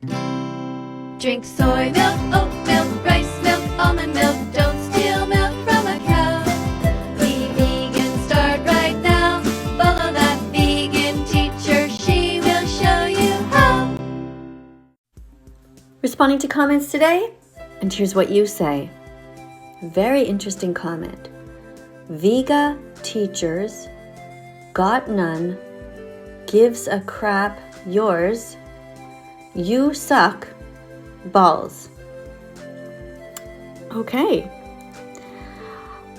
Drink soy milk, oat milk, rice milk, almond milk. Don't steal milk from a cow. Be vegan, start right now. Follow that vegan teacher, she will show you how. Responding to comments today, and here's what you say. Very interesting comment. Vega teachers got none, gives a crap yours, you suck, balls. Okay.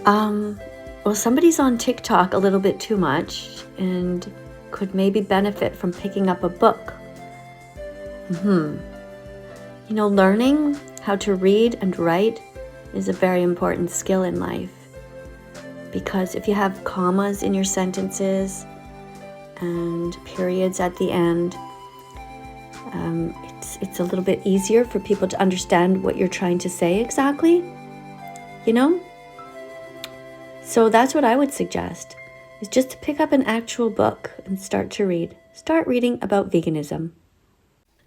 Well, somebody's on TikTok a little bit too much and could maybe benefit from picking up a book. You know, learning how to read and write is a very important skill in life, because if you have commas in your sentences and periods at the end, it's a little bit easier for people to understand what you're trying to say exactly, you know? So that's what I would suggest, is just to pick up an actual book and start to read. Start reading about veganism.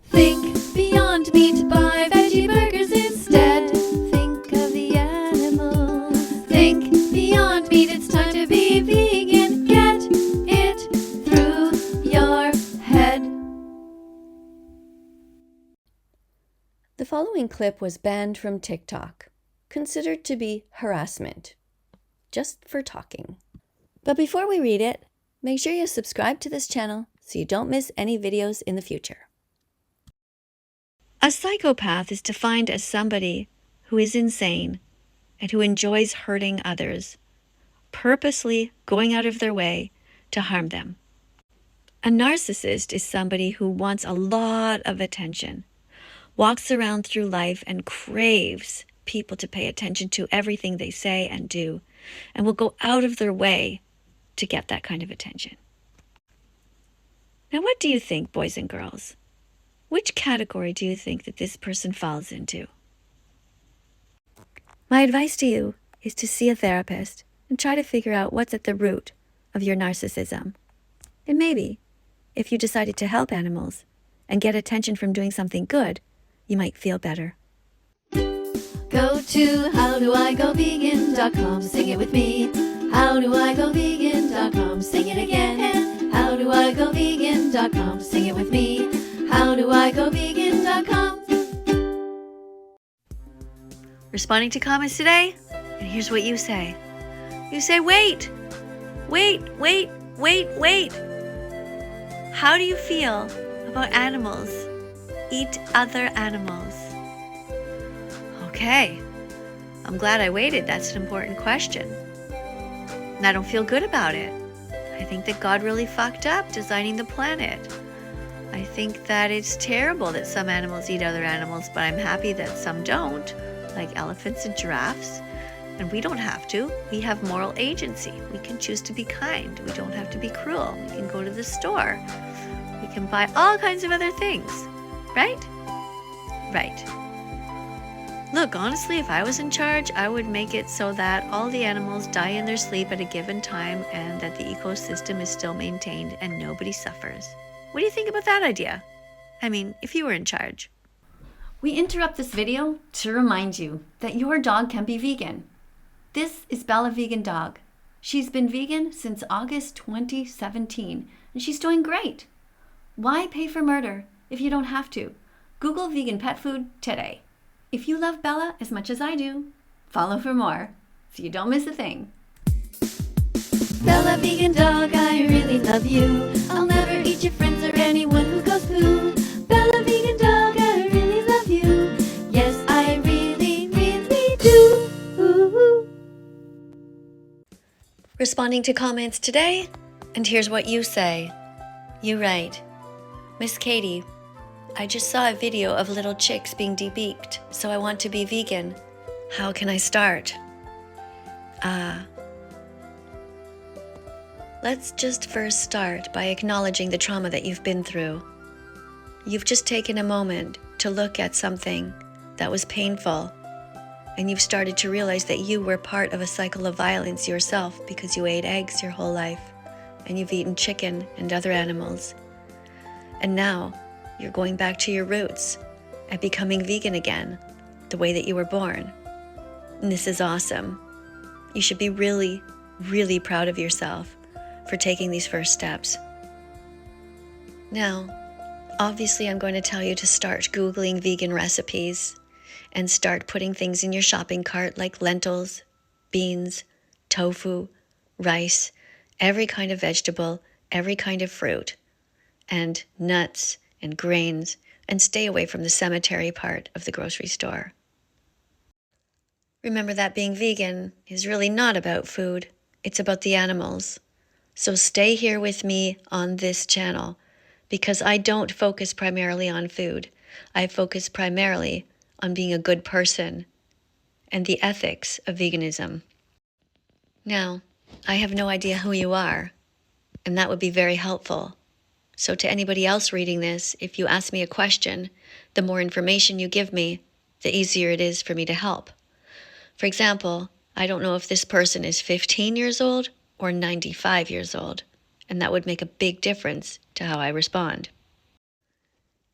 Think beyond meat, buy veggie burgers instead. Think of the animals. Think beyond meat, it's time to be vegan. Get it through your head. The following clip was banned from TikTok, considered to be harassment, just for talking. But before we read it, make sure you subscribe to this channel so you don't miss any videos in the future. A psychopath is defined as somebody who is insane and who enjoys hurting others, purposely going out of their way to harm them. A narcissist is somebody who wants a lot of attention, walks around through life and craves people to pay attention to everything they say and do, and will go out of their way to get that kind of attention. Now, what do you think, boys and girls? Which category do you think that this person falls into? My advice to you is to see a therapist and try to figure out what's at the root of your narcissism. And maybe, if you decided to help animals and get attention from doing something good, you might feel better. Go to howdoigovegan.com, sing it with me. Howdoigovegan.com, sing it again. Howdoigovegan.com, sing it with me. Howdoigovegan.com. Responding to comments today, and here's what you say. You say, wait. How do you feel about animals? Eat other animals. Okay, I'm glad I waited. That's an important question. And I don't feel good about it. I think that God really fucked up designing the planet. I think that it's terrible that some animals eat other animals, but I'm happy that some don't, like elephants and giraffes. And we don't have to. We have moral agency. We can choose to be kind. We don't have to be cruel. We can go to the store. We can buy all kinds of other things. Right? Right. Look, honestly, if I was in charge, I would make it so that all the animals die in their sleep at a given time and that the ecosystem is still maintained and nobody suffers. What do you think about that idea? I mean, if you were in charge. We interrupt this video to remind you that your dog can be vegan. This is Bella Vegan Dog. She's been vegan since August 2017, and she's doing great. Why pay for murder if you don't have to? Google vegan pet food today. If you love Bella as much as I do, follow for more so you don't miss a thing. Bella Vegan Dog, I really love you. I'll never eat your friends or anyone who goes poo. Bella Vegan Dog, I really love you. Yes, I really, really do. Ooh. Responding to comments today, and here's what you say. You write, Miss KADIE, I just saw a video of little chicks being debeaked, so I want to be vegan. How can I start? Let's just first start by acknowledging the trauma that you've been through. You've just taken a moment to look at something that was painful, and you've started to realize that you were part of a cycle of violence yourself because you ate eggs your whole life, and you've eaten chicken and other animals. And now, you're going back to your roots and becoming vegan again, the way that you were born. And this is awesome. You should be really, really proud of yourself for taking these first steps. Now, obviously I'm going to tell you to start Googling vegan recipes and start putting things in your shopping cart like lentils, beans, tofu, rice, every kind of vegetable, every kind of fruit, and nuts and grains, and stay away from the cemetery part of the grocery store. Remember that being vegan is really not about food, it's about the animals. So stay here with me on this channel, because I don't focus primarily on food. I focus primarily on being a good person and the ethics of veganism. Now, I have no idea who you are, and that would be very helpful. So to anybody else reading this, if you ask me a question, the more information you give me, the easier it is for me to help. For example, I don't know if this person is 15 years old or 95 years old, and that would make a big difference to how I respond.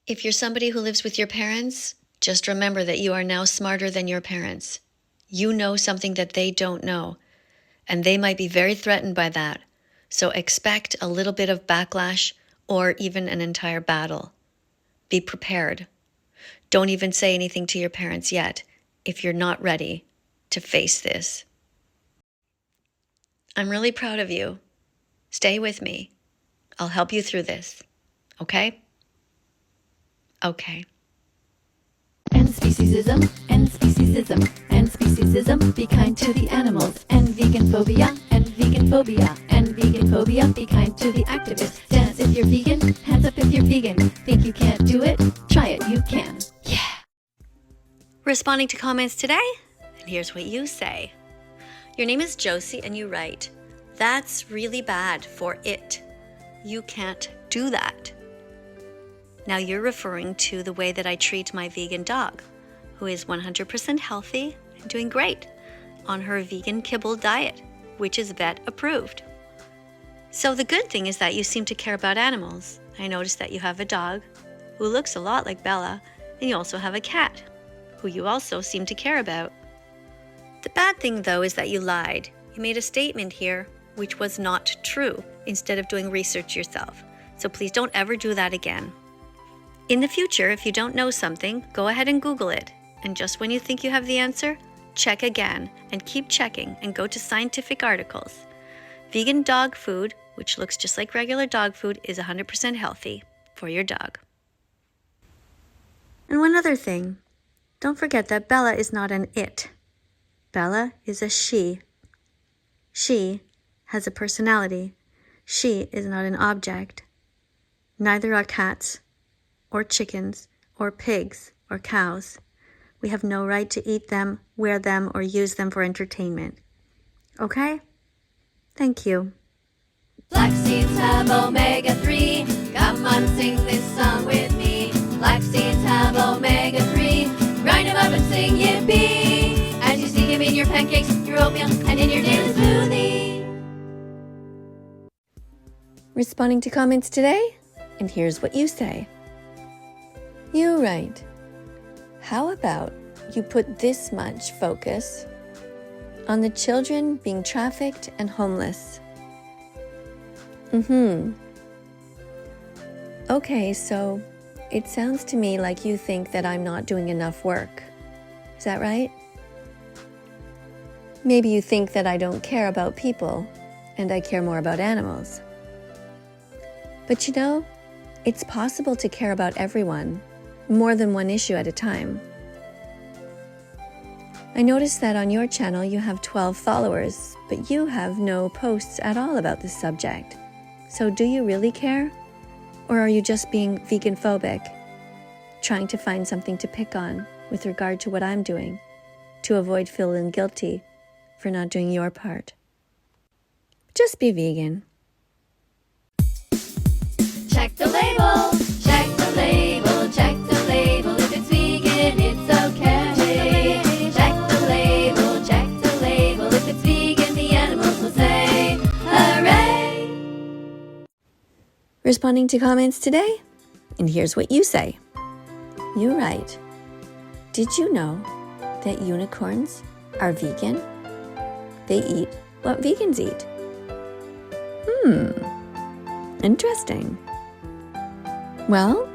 If you're somebody who lives with your parents, just remember that you are now smarter than your parents. You know something that they don't know, and they might be very threatened by that. So expect a little bit of backlash or even an entire battle. Be prepared. Don't even say anything to your parents yet if you're not ready to face this. I'm really proud of you. Stay with me. I'll help you through this. Okay? Okay. End speciesism, end speciesism, end speciesism, be kind to the animals, and vegan phobia, and vegan phobia, and vegan phobia, be kind to the activists. Dance if you're vegan, hands up if you're vegan. Think you can't do it? Try it, you can. Yeah. Responding to comments today, and here's what you say. Your name is Josie and you write, "That's really bad for it. You can't do that." Now you're referring to the way that I treat my vegan dog, who is 100% healthy and doing great on her vegan kibble diet, which is vet approved. So the good thing is that you seem to care about animals. I noticed that you have a dog who looks a lot like Bella, and you also have a cat who you also seem to care about. The bad thing though is that you lied. You made a statement here which was not true instead of doing research yourself. So please don't ever do that again. In the future, if you don't know something, go ahead and Google it. And just when you think you have the answer, check again and keep checking and go to scientific articles. Vegan dog food, which looks just like regular dog food, is 100% healthy for your dog. And one other thing, don't forget that Bella is not an it. Bella is a she. She has a personality. She is not an object. Neither are cats, or chickens, or pigs, or cows. We have no right to eat them, wear them, or use them for entertainment. Okay? Thank you. Black seeds have omega-3. Come on, sing this song with me. Black seeds have omega-3. Grind them up and sing yippee. As you see them in your pancakes, your oatmeal, and in your daily smoothie. Responding to comments today, and here's what you say. You write, how about you put this much focus on the children being trafficked and homeless? Okay, so it sounds to me like you think that I'm not doing enough work. Is that right? Maybe you think that I don't care about people and I care more about animals. But you know, it's possible to care about everyone, more than one issue at a time. I noticed that on your channel you have 12 followers, but you have no posts at all about this subject. So do you really care? Or are you just being vegan phobic, trying to find something to pick on with regard to what I'm doing, to avoid feeling guilty for not doing your part? Just be vegan. Check the label, check the label, check the label. If it's vegan, it's okay. Check the label, check the label. If it's vegan, the animals will say, hooray! Responding to comments today, And here's what you say. You write, did you know that unicorns are vegan? They eat what vegans eat. Interesting. Well,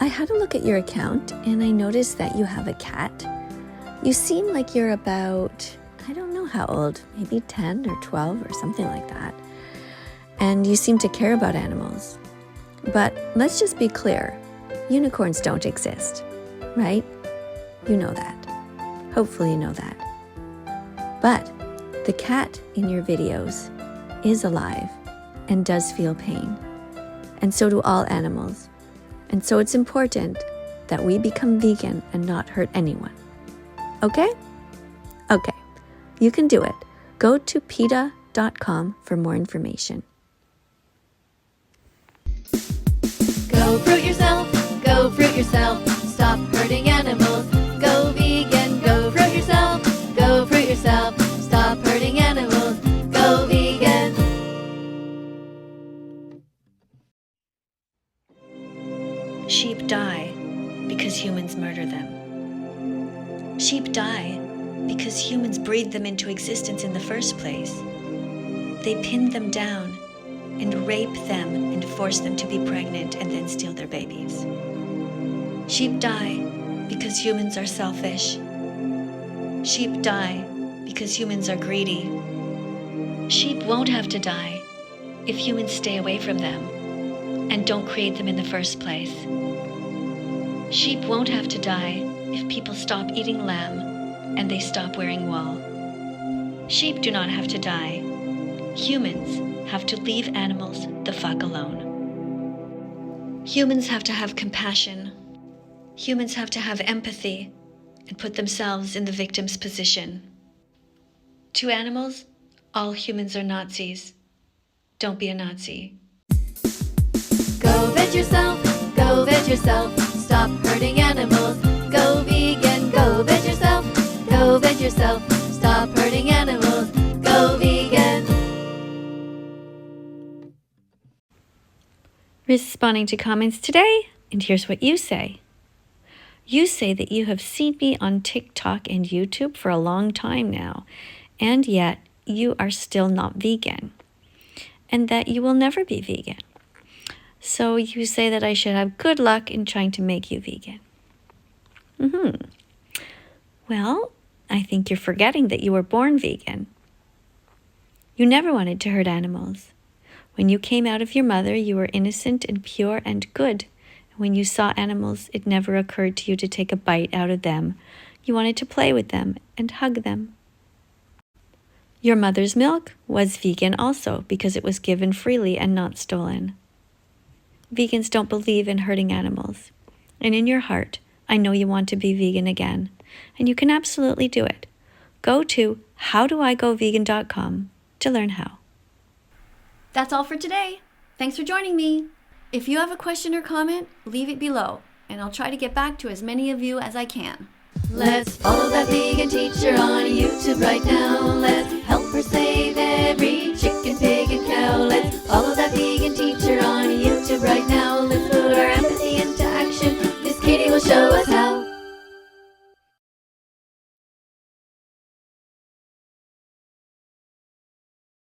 I had a look at your account and I noticed that you have a cat. You seem like you're about, I don't know how old, maybe 10 or 12 or something like that. And you seem to care about animals. But let's just be clear, unicorns don't exist, right? You know that. Hopefully you know that. But the cat in your videos is alive and does feel pain. And so do all animals. And so it's important that we become vegan and not hurt anyone. Okay? Okay. You can do it. Go to PETA.com for more information. Go fruit yourself, go fruit yourself. Stop hurting animals. Go vegan, go fruit yourself, go fruit yourself. Stop hurting animals. Go vegan. Sheep die because humans murder them. Sheep die because humans breed them into existence in the first place. They pin them down and rape them and force them to be pregnant and then steal their babies. Sheep die because humans are selfish. Sheep die because humans are greedy. Sheep won't have to die if humans stay away from them and don't create them in the first place. Sheep won't have to die if people stop eating lamb and they stop wearing wool. Sheep do not have to die. Humans have to leave animals the fuck alone. Humans have to have compassion. Humans have to have empathy and put themselves in the victim's position. To animals, all humans are Nazis. Don't be a Nazi. Go veg yourself, go veg yourself. Stop hurting animals. Go vegan, go veg yourself, go veg yourself. Stop hurting animals. Go vegan. Responding to comments today, and here's what you say. You say that you have seen me on TikTok and YouTube for a long time now, and yet you are still not vegan, and that you will never be vegan. So you say that I should have good luck in trying to make you vegan. Well, I think you're forgetting that you were born vegan. You never wanted to hurt animals. When you came out of your mother, you were innocent and pure and good. When you saw animals, it never occurred to you to take a bite out of them. You wanted to play with them and hug them. Your mother's milk was vegan also because it was given freely and not stolen. Vegans don't believe in hurting animals. And in your heart, I know you want to be vegan again. And you can absolutely do it. Go to howdoigovegan.com to learn how. That's all for today. Thanks for joining me. If you have a question or comment, leave it below, and I'll try to get back to as many of you as I can. Let's follow that vegan teacher on YouTube right now. Let's help her save every chicken, pig, and cow. Let's